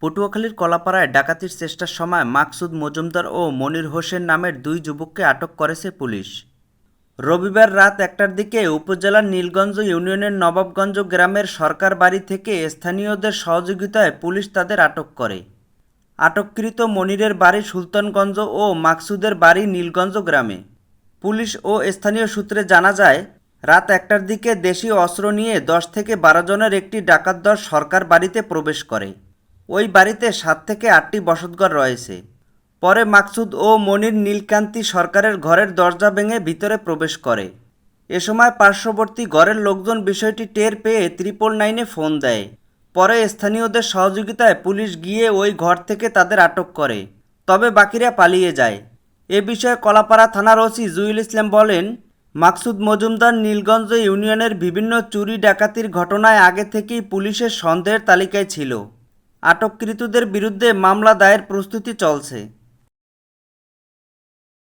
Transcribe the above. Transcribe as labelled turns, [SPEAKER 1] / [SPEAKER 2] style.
[SPEAKER 1] পটুয়াখালীর কলাপাড়ায় ডাকাতির চেষ্টার সময় মাকসুদ মজুমদার ও মনির হোসেন নামের দুই যুবককে আটক করেছে পুলিশ। রবিবার রাত ১টার দিকে উপজেলার নীলগঞ্জ ইউনিয়নের নবাবগঞ্জ গ্রামের সরকার বাড়ি থেকে স্থানীয়দের সহযোগিতায় পুলিশ তাদের আটক করে। আটককৃত মনিরের বাড়ি সুলতানগঞ্জ ও মাকসুদের বাড়ি নীলগঞ্জ গ্রামে। পুলিশ ও স্থানীয় সূত্রে জানা যায়, রাত ১টার দিকে দেশীয় অস্ত্র নিয়ে ১০ থেকে ১২ জনের একটি ডাকাত দল সরকার বাড়িতে প্রবেশ করে। ওই বাড়িতে ৭ থেকে ৮টি বসতঘর রয়েছে। পরে মাকসুদ ও মনির নীলকান্তি সরকারের ঘরের দরজা ভেঙে ভিতরে প্রবেশ করে। এ সময় পার্শ্ববর্তী ঘরের লোকজন বিষয়টি টের পেয়ে 999-এ ফোন দেয়। পরে স্থানীয়দের সহযোগিতায় পুলিশ গিয়ে ওই ঘর থেকে তাদের আটক করে, তবে বাকিরা পালিয়ে যায়। এ বিষয়ে কলাপাড়া থানার ওসি জুয়েল ইসলাম বলেন, মাকসুদ মজুমদার নীলগঞ্জ ইউনিয়নের বিভিন্ন চুরি ডাকাতির ঘটনায় আগে থেকেই পুলিশের সন্দেহের তালিকায় ছিল। আটককৃতদের বিরুদ্ধে মামলা দায়ের প্রস্তুতি চলছে।